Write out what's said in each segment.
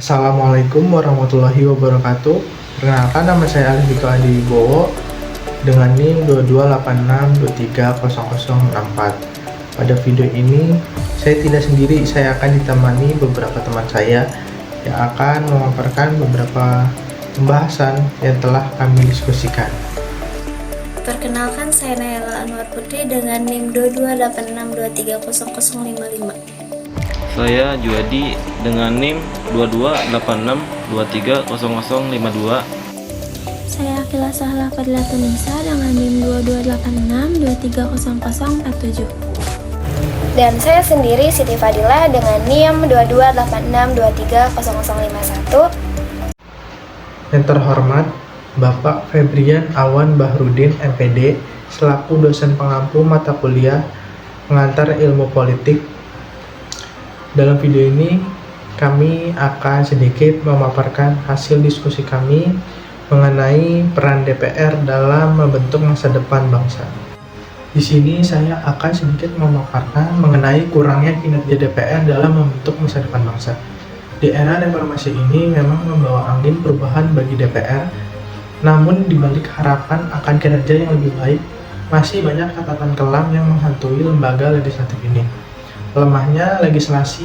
Assalamualaikum warahmatullahi wabarakatuh. Perkenalkan, nama saya Alif Dito Adi Wibowo dengan NIM 2286230064. Pada video ini saya tidak sendiri, saya akan ditemani beberapa teman saya yang akan memaparkan beberapa pembahasan yang telah kami diskusikan. Perkenalkan, saya Nayla Anwar Putri dengan NIM 2286230055. Saya Juadi dengan NIM 2286230052. Saya Akila Sahla Fadlatun Nisa dengan NIM 2286230047. Dan saya sendiri Siti Fadilah dengan NIM 2286230051. Yang terhormat Bapak Febrian Awan Bahrudin MPD selaku dosen pengampu mata kuliah pengantar ilmu politik. Dalam video ini kami akan sedikit memaparkan hasil diskusi kami mengenai peran DPR dalam membentuk masa depan bangsa. Di sini saya akan sedikit memaparkan mengenai kurangnya kinerja DPR dalam membentuk masa depan bangsa. Di era reformasi ini memang membawa angin perubahan bagi DPR, namun dibalik harapan akan kinerja yang lebih baik, masih banyak catatan kelam yang menghantui lembaga legislatif ini. Lemahnya legislasi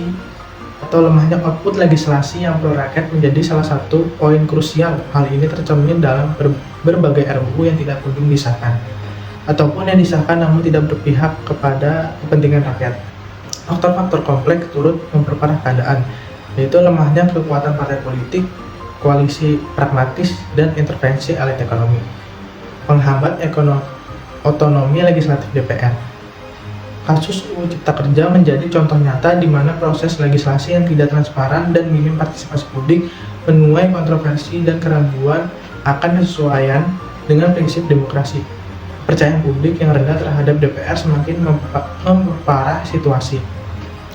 atau lemahnya output legislasi yang pro rakyat menjadi salah satu poin krusial. Hal ini tercermin dalam berbagai RUU yang tidak kunjung disahkan, ataupun yang disahkan namun tidak berpihak kepada kepentingan rakyat. Faktor-faktor kompleks turut memperparah keadaan, yaitu lemahnya kekuatan partai politik, koalisi pragmatis, dan intervensi elit ekonomi, penghambat otonomi legislatif DPR. Kasus UU Cipta Kerja menjadi contoh nyata di mana proses legislasi yang tidak transparan dan minim partisipasi publik menuai kontroversi dan keraguan akan kesesuaian dengan prinsip demokrasi. Kepercayaan publik yang rendah terhadap DPR semakin memperparah situasi.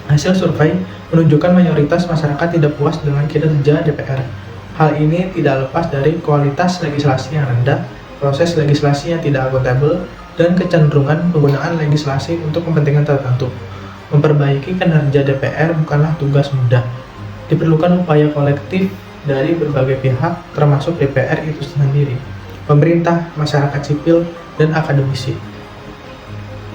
Hasil survei menunjukkan mayoritas masyarakat tidak puas dengan kinerja DPR. Hal ini tidak lepas dari kualitas legislasi yang rendah, proses legislasi yang tidak akuntabel, dan kecenderungan penggunaan legislasi untuk kepentingan tertentu. Memperbaiki kinerja DPR bukanlah tugas mudah. Diperlukan upaya kolektif dari berbagai pihak, termasuk DPR itu sendiri, pemerintah, masyarakat sipil, dan akademisi.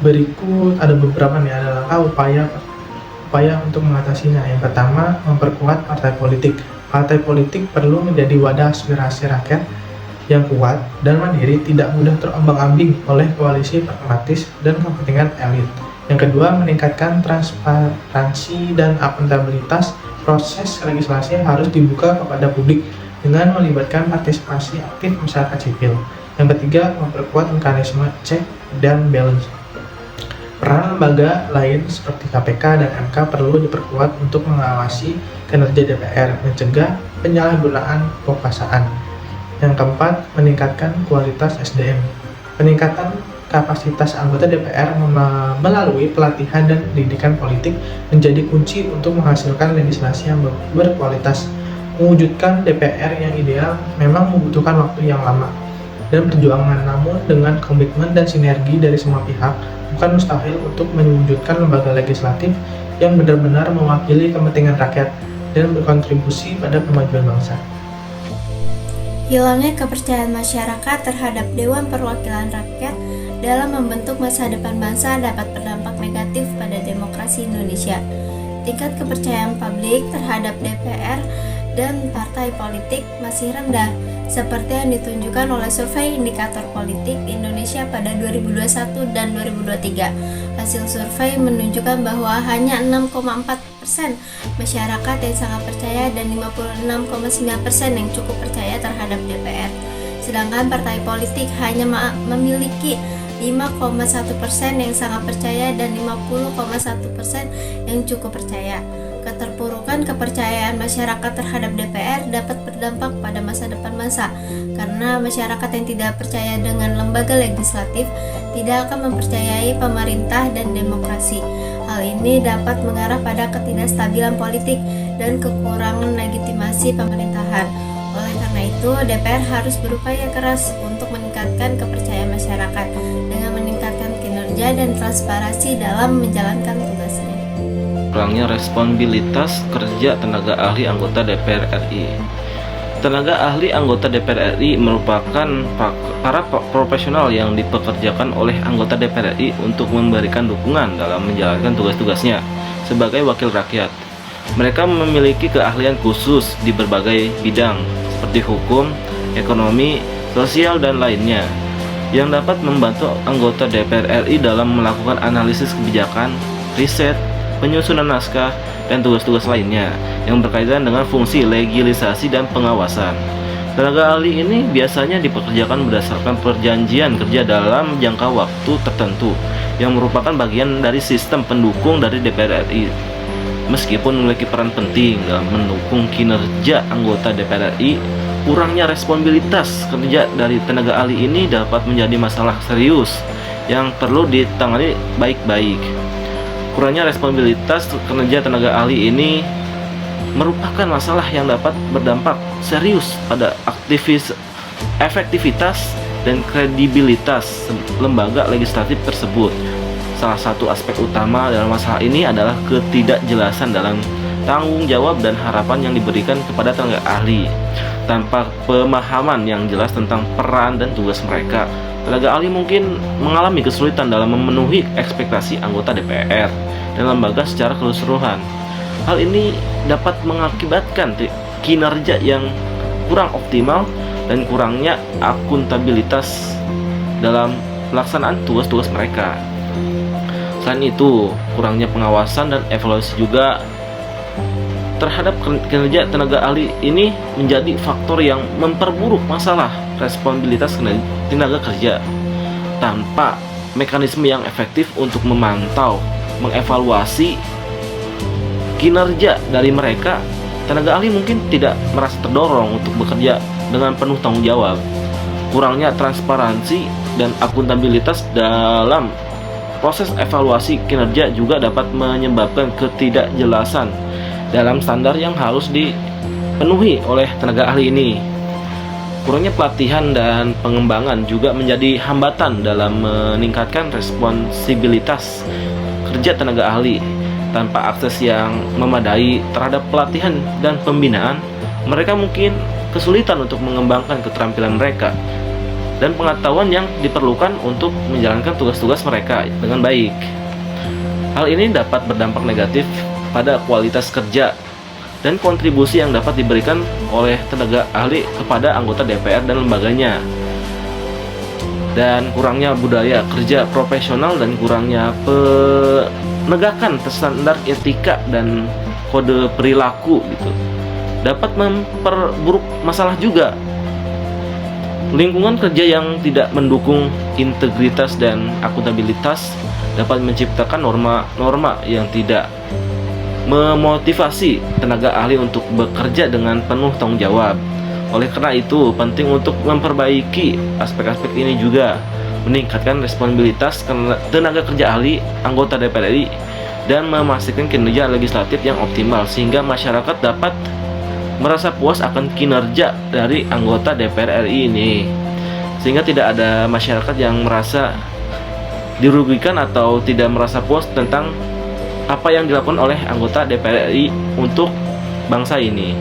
Berikut ada beberapa adalah upaya untuk mengatasinya. Yang pertama, memperkuat partai politik. Partai politik perlu menjadi wadah aspirasi rakyat yang kuat dan mandiri, tidak mudah terombang-ambing oleh koalisi pragmatis dan kepentingan elit. Yang kedua, meningkatkan transparansi dan akuntabilitas. Proses legislasi harus dibuka kepada publik dengan melibatkan partisipasi aktif masyarakat sipil. Yang ketiga, memperkuat mekanisme check dan balance. Peran lembaga lain seperti KPK dan MK perlu diperkuat untuk mengawasi kinerja DPR, mencegah penyalahgunaan kekuasaan. Yang keempat, meningkatkan kualitas SDM. Peningkatan kapasitas anggota DPR melalui pelatihan dan pendidikan politik menjadi kunci untuk menghasilkan legislasi yang berkualitas. Mewujudkan DPR yang ideal memang membutuhkan waktu yang lama dan perjuangan, namun dengan komitmen dan sinergi dari semua pihak, bukan mustahil untuk mewujudkan lembaga legislatif yang benar-benar mewakili kepentingan rakyat dan berkontribusi pada kemajuan bangsa. Hilangnya kepercayaan masyarakat terhadap Dewan Perwakilan Rakyat dalam membentuk masa depan bangsa dapat berdampak negatif pada demokrasi Indonesia. Tingkat kepercayaan publik terhadap DPR dan partai politik masih rendah, seperti yang ditunjukkan oleh survei indikator politik Indonesia pada 2021 dan 2023. Hasil survei menunjukkan bahwa hanya 6,4% masyarakat yang sangat percaya dan 56,9% yang cukup percaya terhadap DPR. Sedangkan partai politik hanya memiliki 5,1% yang sangat percaya dan 50,1% yang cukup percaya. Keterpurukan kepercayaan masyarakat terhadap DPR dapat berdampak pada masa depan bangsa, karena masyarakat yang tidak percaya dengan lembaga legislatif tidak akan mempercayai pemerintah dan demokrasi. Hal ini dapat mengarah pada ketidakstabilan politik dan kekurangan legitimasi pemerintahan. Oleh karena itu, DPR harus berupaya keras untuk meningkatkan kepercayaan masyarakat dengan meningkatkan kinerja dan transparansi dalam menjalankan tugasnya. kurangnya responsibilitas kerja tenaga ahli anggota DPR RI. Tenaga ahli anggota DPR RI merupakan para profesional yang dipekerjakan oleh anggota DPR RI untuk memberikan dukungan dalam menjalankan tugas-tugasnya sebagai wakil rakyat. Mereka memiliki keahlian khusus di berbagai bidang seperti hukum, ekonomi, sosial, dan lainnya yang dapat membantu anggota DPR RI dalam melakukan analisis kebijakan, riset, penyusunan naskah, dan tugas-tugas lainnya yang berkaitan dengan fungsi legislasi dan pengawasan. Tenaga ahli ini biasanya dipekerjakan berdasarkan perjanjian kerja dalam jangka waktu tertentu yang merupakan bagian dari sistem pendukung dari DPR RI. Meskipun memiliki peran penting dalam mendukung kinerja anggota DPR RI, kurangnya responsibilitas kerja dari tenaga ahli ini dapat menjadi masalah serius yang perlu ditangani baik-baik. Kurangnya responsibilitas kerja tenaga ahli ini merupakan masalah yang dapat berdampak serius pada efektivitas dan kredibilitas lembaga legislatif tersebut. Salah satu aspek utama dalam masalah ini adalah ketidakjelasan dalam tanggung jawab dan harapan yang diberikan kepada tenaga ahli. Tanpa pemahaman yang jelas tentang peran dan tugas mereka, tenaga ahli mungkin mengalami kesulitan dalam memenuhi ekspektasi anggota DPR dan lembaga secara keseluruhan. Hal ini dapat mengakibatkan kinerja yang kurang optimal dan kurangnya akuntabilitas dalam pelaksanaan tugas-tugas mereka. Selain itu, kurangnya pengawasan dan evaluasi juga terhadap kinerja tenaga ahli ini menjadi faktor yang memperburuk masalah responsibilitas tenaga kerja. Tanpa mekanisme yang efektif untuk memantau, mengevaluasi kinerja dari mereka, tenaga ahli mungkin tidak merasa terdorong untuk bekerja dengan penuh tanggung jawab. Kurangnya transparansi dan akuntabilitas dalam proses evaluasi kinerja juga dapat menyebabkan ketidakjelasan dalam standar yang harus dipenuhi oleh tenaga ahli ini. Kurangnya pelatihan dan pengembangan juga menjadi hambatan dalam meningkatkan responsibilitas kerja tenaga ahli. Tanpa akses yang memadai terhadap pelatihan dan pembinaan, mereka mungkin kesulitan untuk mengembangkan keterampilan mereka dan pengetahuan yang diperlukan untuk menjalankan tugas-tugas mereka dengan baik. Hal ini dapat berdampak negatif pada kualitas kerja dan kontribusi yang dapat diberikan oleh tenaga ahli kepada anggota DPR dan lembaganya. Dan kurangnya budaya kerja profesional dan kurangnya penegakan standar etika dan kode perilaku gitu dapat memperburuk masalah juga. Lingkungan kerja yang tidak mendukung integritas dan akuntabilitas dapat menciptakan norma-norma yang tidak memotivasi tenaga ahli untuk bekerja dengan penuh tanggung jawab. Oleh karena itu, penting untuk memperbaiki aspek-aspek ini juga, meningkatkan responsibilitas tenaga kerja ahli anggota DPR RI dan memastikan kinerja legislatif yang optimal sehingga masyarakat dapat merasa puas akan kinerja dari anggota DPR RI ini, sehingga tidak ada masyarakat yang merasa dirugikan atau tidak merasa puas tentang apa yang dilakukan oleh anggota DPR RI untuk bangsa ini.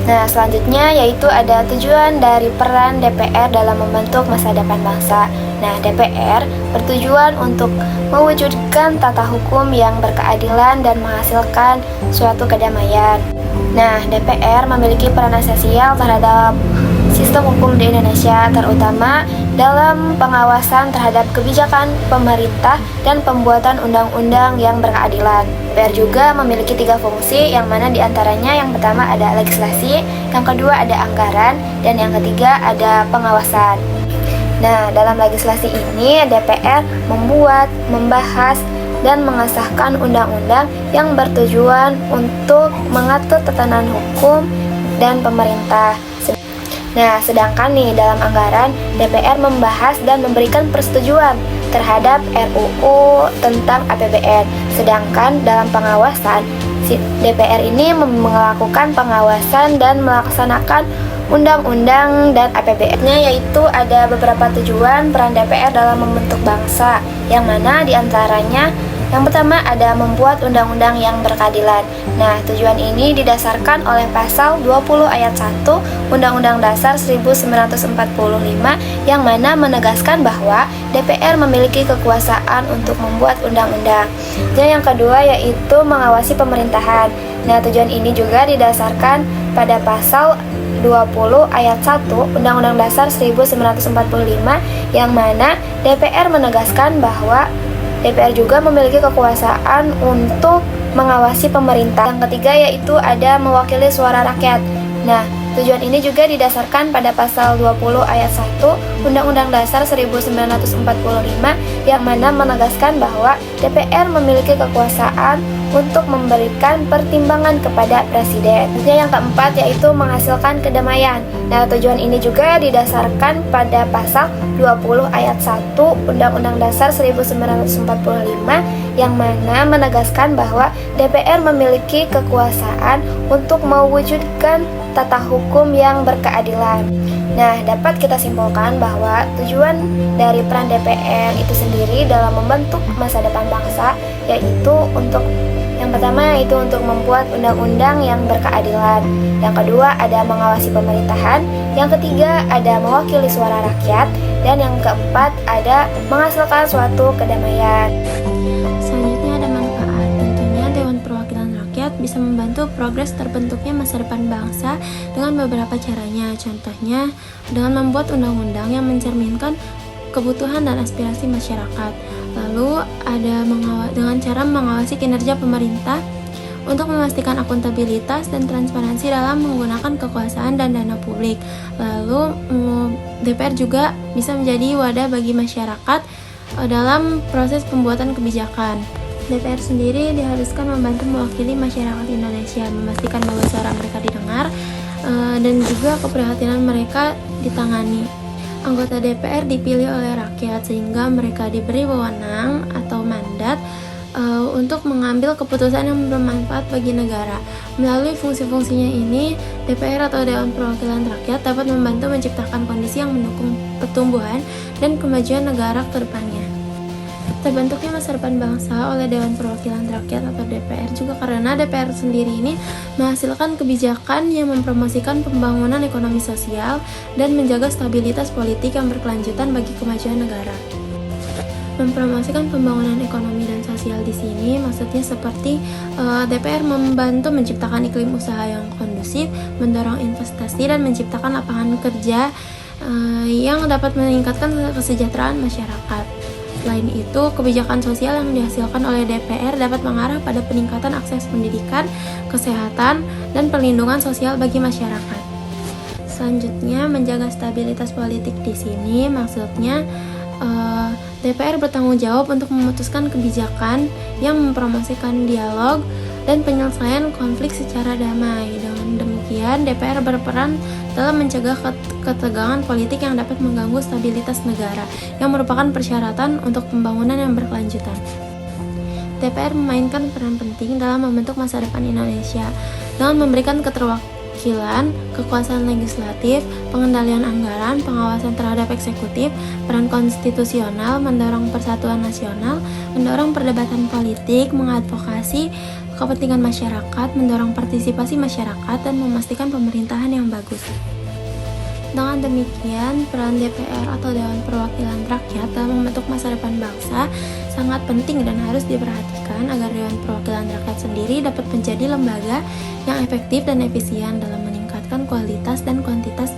Nah, selanjutnya yaitu ada tujuan dari peran DPR dalam membentuk masa depan bangsa. Nah, DPR bertujuan untuk mewujudkan tata hukum yang berkeadilan dan menghasilkan suatu kedamaian. Nah, DPR memiliki peran esensial terhadap sistem hukum di Indonesia, terutama dalam pengawasan terhadap kebijakan pemerintah dan pembuatan undang-undang yang berkeadilan. DPR juga memiliki 3 fungsi, yang mana diantaranya yang pertama ada legislasi, yang kedua ada anggaran, dan yang ketiga ada pengawasan. Nah, dalam legislasi ini DPR membuat, membahas, dan mengesahkan undang-undang yang bertujuan untuk mengatur tatanan hukum dan pemerintah. Nah, sedangkan nih dalam anggaran, DPR membahas dan memberikan persetujuan terhadap RUU tentang APBN. Sedangkan dalam pengawasan, DPR ini melakukan pengawasan dan melaksanakan undang-undang dan APBN-nya, yaitu ada beberapa tujuan peran DPR dalam membentuk bangsa, yang mana diantaranya Yang pertama ada membuat undang-undang yang berkeadilan. Nah, tujuan ini didasarkan oleh pasal 20 ayat 1 Undang-Undang Dasar 1945 yang mana menegaskan bahwa DPR memiliki kekuasaan untuk membuat undang-undang. Dan yang kedua yaitu mengawasi pemerintahan. Nah, tujuan ini juga didasarkan pada pasal 20 ayat 1 Undang-Undang Dasar 1945 yang mana DPR menegaskan bahwa DPR juga memiliki kekuasaan untuk mengawasi pemerintah. Yang ketiga yaitu ada mewakili suara rakyat. Nah, tujuan ini juga didasarkan pada pasal 20 ayat 1 Undang-Undang Dasar 1945 yang mana menegaskan bahwa DPR memiliki kekuasaan untuk memberikan pertimbangan kepada presiden. Yang keempat yaitu menghasilkan kedamaian. Nah, tujuan ini juga didasarkan pada pasal 20 ayat 1 Undang-Undang Dasar 1945 yang mana menegaskan bahwa DPR memiliki kekuasaan untuk mewujudkan tata hukum yang berkeadilan. Nah, dapat kita simpulkan bahwa tujuan dari peran DPR itu sendiri dalam membentuk masa depan bangsa yaitu untuk yang pertama yaitu untuk membuat undang-undang yang berkeadilan. Yang kedua ada mengawasi pemerintahan. Yang ketiga ada mewakili suara rakyat. Dan yang keempat ada menghasilkan suatu kedamaian. Selanjutnya ada manfaat. Tentunya Dewan Perwakilan Rakyat bisa membantu progres terbentuknya masa depan bangsa dengan beberapa caranya. Contohnya dengan membuat undang-undang yang mencerminkan kebutuhan dan aspirasi masyarakat. Lalu ada dengan cara mengawasi kinerja pemerintah untuk memastikan akuntabilitas dan transparansi dalam menggunakan kekuasaan dan dana publik. Lalu DPR juga bisa menjadi wadah bagi masyarakat dalam proses pembuatan kebijakan. DPR sendiri diharuskan membantu mewakili masyarakat Indonesia, memastikan bahwa suara mereka didengar dan juga keprihatinan mereka ditangani. Anggota DPR dipilih oleh rakyat sehingga mereka diberi wewenang atau mandat untuk mengambil keputusan yang bermanfaat bagi negara. Melalui fungsi-fungsinya ini, DPR atau Dewan Perwakilan Rakyat dapat membantu menciptakan kondisi yang mendukung pertumbuhan dan kemajuan negara ke depannya. Terbentuknya masa depan bangsa oleh Dewan Perwakilan Rakyat atau DPR juga karena DPR sendiri ini menghasilkan kebijakan yang mempromosikan pembangunan ekonomi sosial dan menjaga stabilitas politik yang berkelanjutan bagi kemajuan negara. Mempromosikan pembangunan ekonomi dan sosial di sini maksudnya seperti DPR membantu menciptakan iklim usaha yang kondusif, mendorong investasi dan menciptakan lapangan kerja yang dapat meningkatkan kesejahteraan masyarakat. Selain itu, kebijakan sosial yang dihasilkan oleh DPR dapat mengarah pada peningkatan akses pendidikan, kesehatan, dan perlindungan sosial bagi masyarakat. Selanjutnya, menjaga stabilitas politik di sini maksudnya DPR bertanggung jawab untuk memutuskan kebijakan yang mempromosikan dialog dan penyelesaian konflik secara damai. Dengan demikian, DPR berperan dalam mencegah ketegangan politik yang dapat mengganggu stabilitas negara, yang merupakan persyaratan untuk pembangunan yang berkelanjutan. DPR memainkan peran penting dalam membentuk masa depan Indonesia dengan memberikan keterwakilan, kekuasaan legislatif, pengendalian anggaran, pengawasan terhadap eksekutif, peran konstitusional, mendorong persatuan nasional, mendorong perdebatan politik, mengadvokasi kepentingan masyarakat, mendorong partisipasi masyarakat, dan memastikan pemerintahan yang bagus. Dengan demikian, peran DPR atau Dewan Perwakilan Rakyat dalam membentuk masa depan bangsa sangat penting dan harus diperhatikan agar Dewan Perwakilan Rakyat sendiri dapat menjadi lembaga yang efektif dan efisien dalam meningkatkan kualitas dan kuantitas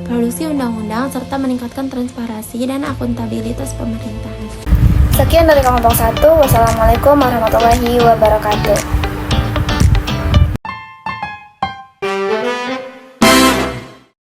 produksi undang-undang serta meningkatkan transparansi dan akuntabilitas pemerintahan. Sekian dari kelompok 1. Wassalamualaikum warahmatullahi wabarakatuh.